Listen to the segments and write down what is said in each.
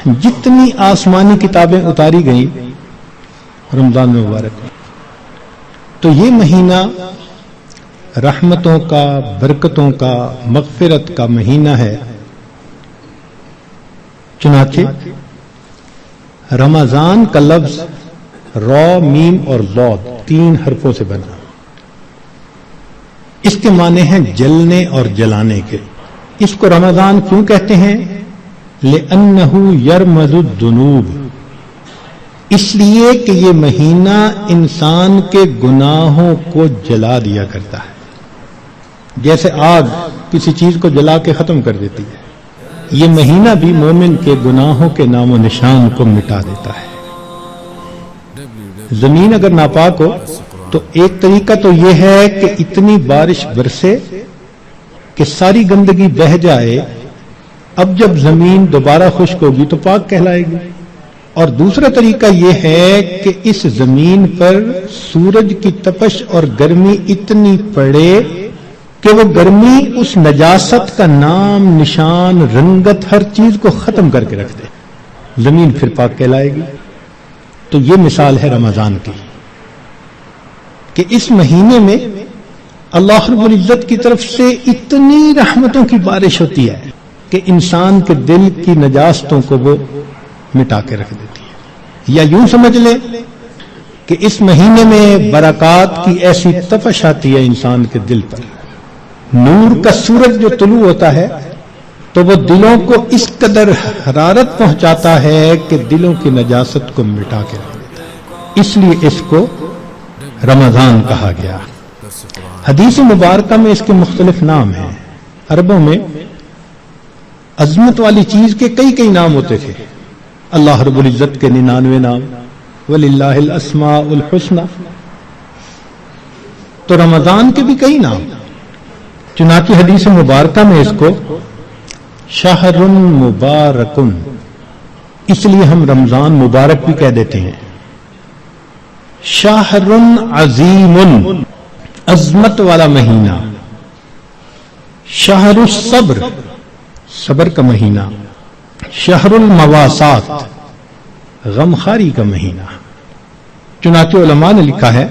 جتنی آسمانی کتابیں اتاری گئیں رمضان مبارک میں، تو یہ مہینہ رحمتوں کا، برکتوں کا، مغفرت کا مہینہ ہے۔ چنانچہ رمضان کا لفظ را، میم اور ضاد 3 حرفوں سے بنا۔ اس کے معنی ہیں جلنے اور جلانے کے۔ اس کو رمضان کیوں کہتے ہیں؟ لِأَنَّهُ يَرْمَزُ الذُّنُوبَ، اس لیے کہ یہ مہینہ انسان کے گناہوں کو جلا دیا کرتا ہے، جیسے آگ کسی چیز کو جلا کے ختم کر دیتی ہے، یہ مہینہ بھی مومن کے گناہوں کے نام و نشان کو مٹا دیتا ہے۔ زمین اگر ناپاک ہو تو ایک طریقہ تو یہ ہے کہ اتنی بارش برسے کہ ساری گندگی بہہ جائے، اب جب زمین دوبارہ خشک ہوگی تو پاک کہلائے گی۔ اور دوسرا طریقہ یہ ہے کہ اس زمین پر سورج کی تپش اور گرمی اتنی پڑے کہ وہ گرمی اس نجاست کا نام، نشان، رنگت، ہر چیز کو ختم کر کے رکھ دے، زمین پھر پاک کہلائے گی۔ تو یہ مثال ہے رمضان کی کہ اس مہینے میں اللہ رب العزت کی طرف سے اتنی رحمتوں کی بارش ہوتی ہے کہ انسان کے دل کی نجاستوں کو وہ مٹا کے رکھ دیتی ہے۔ یا یوں سمجھ لیں کہ اس مہینے میں برکات کی ایسی تپش آتی ہے انسان کے دل پر، نور کا سورج جو طلوع ہوتا ہے تو وہ دلوں کو اس قدر حرارت پہنچاتا ہے کہ دلوں کی نجاست کو مٹا کے رکھ دیتا ہے، اس لیے اس کو رمضان کہا گیا۔ حدیث مبارکہ میں اس کے مختلف نام ہیں۔ عربوں میں عظمت والی چیز کے کئی نام ہوتے تھے، اللہ رب العزت کے 99 نام، وَلِلَّهِ الْأَسْمَاءُ الْحُسْنَى، تو رمضان کے بھی کئی نام۔ چنانچہ حدیث مبارکہ میں اس کو شہر مبارک، اس لیے ہم رمضان مبارک بھی کہہ دیتے ہیں۔ شہر عظیم، عظمت والا مہینہ۔ شہر الصبر، صبر کا مہینہ۔ شہر المواسات، غمخاری کا مہینہ۔ چنانچہ علماء نے لکھا ہے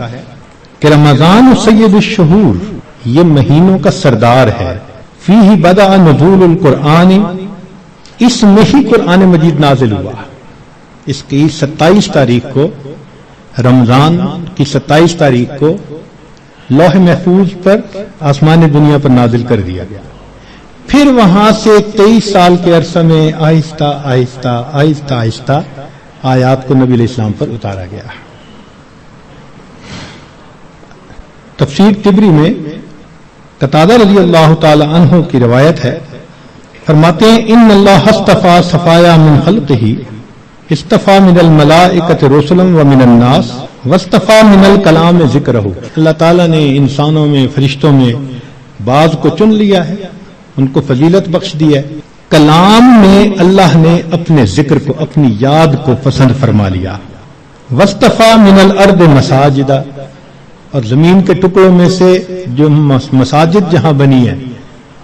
کہ رمضان سید الشہور، یہ مہینوں کا سردار ہے۔ فیہ بدأ نزول القرآن، اس میں ہی قرآن مجید نازل ہوا۔ اس کی 27 تاریخ کو، رمضان کی 27 تاریخ کو لوح محفوظ پر آسمان دنیا پر نازل کر دیا گیا۔ پھر وہاں سے 23 سال کے عرصہ میں آہستہ آہستہ آہستہ آہستہ آیات کو نبی علیہ السلام پر اتارا گیا۔ تفسیر طبری میں قتادہ رضی اللہ تعالی عنہ کی روایت ہے، فرماتے ہیں ان اللہ اصطفیٰ صفایا من خلقہ، اصطفیٰ من الملائکۃ رسلا ومن الناس واصطفیٰ من الکلام ذکرہ، اللہ تعالیٰ نے انسانوں میں، فرشتوں میں بعض کو چن لیا ہے، ان کو فضیلت بخش دی ہے۔ کلام میں اللہ نے اپنے ذکر کو، اپنی یاد کو پسند فرما لیا۔ واصطفیٰ من الارض مساجدہ، اور زمین کے ٹکڑوں میں سے جو مساجد جہاں بنی ہیں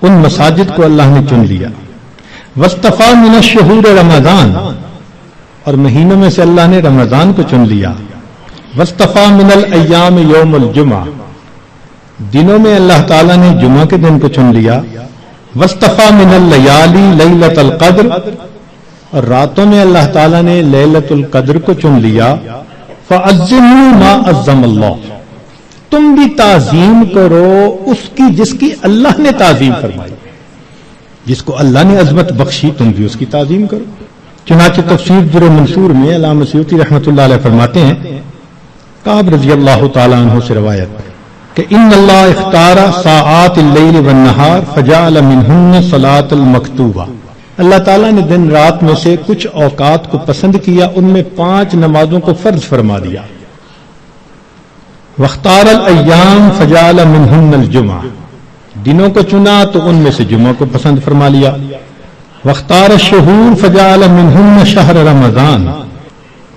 ان مساجد کو اللہ نے چن لیا۔ واصطفیٰ من الشہور رمضان، اور مہینوں میں سے اللہ نے رمضان کو چن لیا۔ واصطفیٰ من الایام یوم الجمعہ، دنوں میں اللہ تعالیٰ نے جمعہ کے دن کو چن لیا۔ واصطفیٰ من اللیالی لیلۃ القدر، اور راتوں میں اللہ تعالیٰ نے لیلۃ القدر کو چن لیا۔ فعظموا ما عظم اللہ، تم بھی تعظیم کرو اس کی جس کی اللہ نے تعظیم فرمائی، جس کو اللہ نے عظمت بخشی تم بھی اس کی تعظیم کرو۔ چنانچہ تفسیر در منصور میں علامہ سیوطی رحمۃ اللہ علیہ فرماتے ہیں، کعب رضی اللہ تعالیٰ عنہ سے روایت کہ ان اللہ اختار ساعات اللیل والنہار فجعل منہن صلاۃ المکتوبہ، اللہ تعالیٰ نے دن رات میں سے کچھ اوقات کو پسند کیا، ان میں 5 نمازوں کو فرض فرما دیا۔ واختار الایام فجعل منہن الجمعہ، دنوں کو چنا تو ان میں سے جمعہ کو پسند فرما لیا۔ واختار الشہور فجعل منہن شہر رمضان،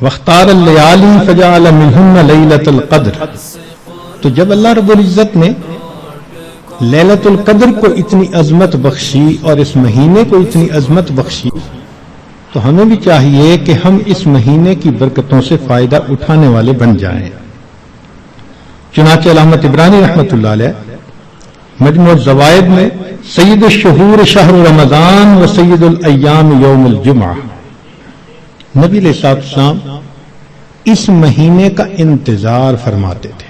واختار اللیالی فجعل منہن لیلۃ القدر۔ تو جب اللہ رب العزت نے لیلۃ القدر کو اتنی عظمت بخشی اور اس مہینے کو اتنی عظمت بخشی تو ہمیں بھی چاہیے کہ ہم اس مہینے کی برکتوں سے فائدہ اٹھانے والے بن جائیں۔ چنانچہ علامہ طبرانی رحمۃ اللہ علیہ مجموع الزوائد میں سید الشہور شہر رمضان و سید الایام یوم الجمعہ، نبی علیہ السلام اس مہینے کا انتظار فرماتے تھے۔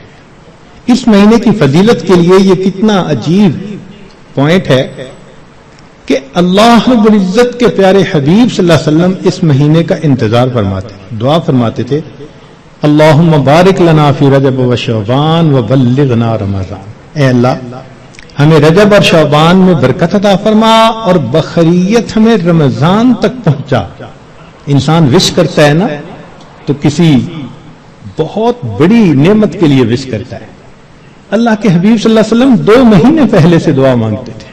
اس مہینے کی فضیلت کے لیے یہ کتنا عجیب پوائنٹ ہے کہ اللہ رب العزت کے پیارے حبیب صلی اللہ علیہ وسلم اس مہینے کا انتظار فرماتے، دعا فرماتے تھے، اللہم بارک لنا فی رجب و شعبان و بلغنا رمضان، اے اللہ ہمیں رجب اور شعبان میں برکت عطا فرما اور بخیریت ہمیں رمضان تک پہنچا۔ انسان وش کرتا ہے نا تو کسی بہت بڑی نعمت کے لیے وش کرتا ہے۔ اللہ کے حبیب صلی اللہ علیہ وسلم 2 مہینے پہلے سے دعا مانگتے تھے۔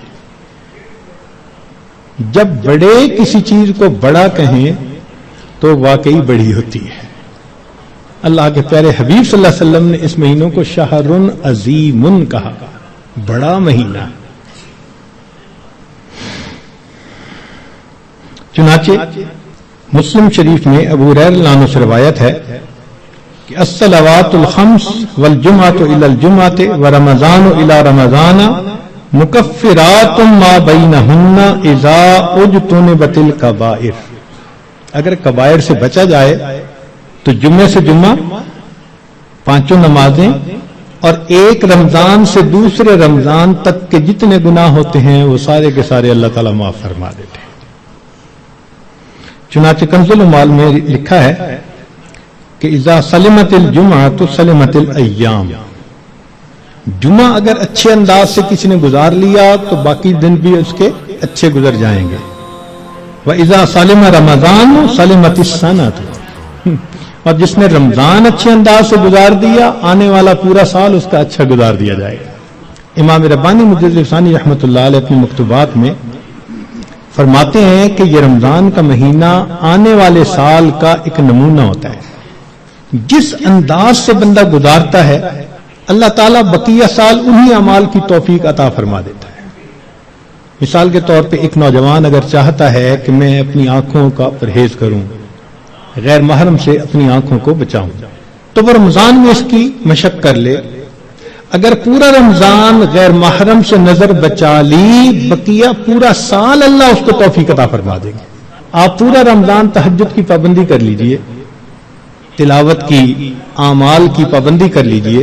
جب بڑے کسی چیز کو بڑا کہیں تو واقعی بڑی ہوتی ہے۔ اللہ کے پیارے حبیب صلی اللہ علیہ وسلم نے اس مہینوں کو شہر عظیم کہا، بڑا مہینہ۔ چنانچہ مسلم شریف میں ابو ہریرہ رضی اللہ عنہ سے روایت ہے کہ الصلوات الخمس والجمعۃ الی الجمعۃ ورمضان الی رمضان مکفرات ما بینہن اذا اجتنبت الکبائر، اگر کبائر سے بچا جائے تو جمعے سے جمعہ 5 نمازیں اور ایک رمضان سے دوسرے رمضان تک کے جتنے گناہ ہوتے ہیں وہ سارے کے سارے اللہ تعالیٰ معاف فرما دیتے ہیں۔ چنانچہ کنز العمال میں لکھا ہے کہ اذا سلمت الجمعہ تو سلمت الایام، جمعہ اگر اچھے انداز سے کسی نے گزار لیا تو باقی دن بھی اس کے اچھے گزر جائیں گے۔ وَإِذَا سَلِمَ رَمَضَانُ سَلِمَتِ السَّنَةُ، اور جس نے رمضان اچھے انداز سے گزار دیا آنے والا پورا سال اس کا اچھا گزار دیا جائے گا۔ امام ربانی مجدد ثانی رحمۃ اللہ علیہ اپنی مکتوبات میں فرماتے ہیں کہ یہ رمضان کا مہینہ آنے والے سال کا ایک نمونہ ہوتا ہے۔ جس انداز سے بندہ گزارتا ہے اللہ تعالیٰ بقیہ سال انہی اعمال کی توفیق عطا فرما دیتا ہے۔ مثال کے طور پہ ایک نوجوان اگر چاہتا ہے کہ میں اپنی آنکھوں کا پرہیز کروں، غیر محرم سے اپنی آنکھوں کو بچاؤں، تو وہ رمضان میں اس کی مشق کر لے۔ اگر پورا رمضان غیر محرم سے نظر بچا لی، بقیہ پورا سال اللہ اس کو توفیق عطا فرما دے گا۔ آپ پورا رمضان تہجد کی پابندی کر لیجئے، تلاوت کی، اعمال کی پابندی کر لیجئے،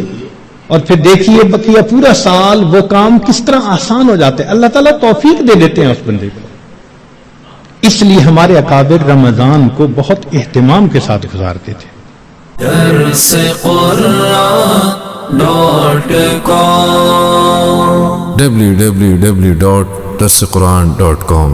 اور پھر دیکھیے بقیہ پورا سال وہ کام کس طرح آسان ہو جاتے ہیں، اللہ تعالیٰ توفیق دے دیتے ہیں اس بندے کو۔ اس لیے ہمارے اکابر رمضان کو بہت اہتمام کے ساتھ گزارتے تھے۔ www.darsequran.com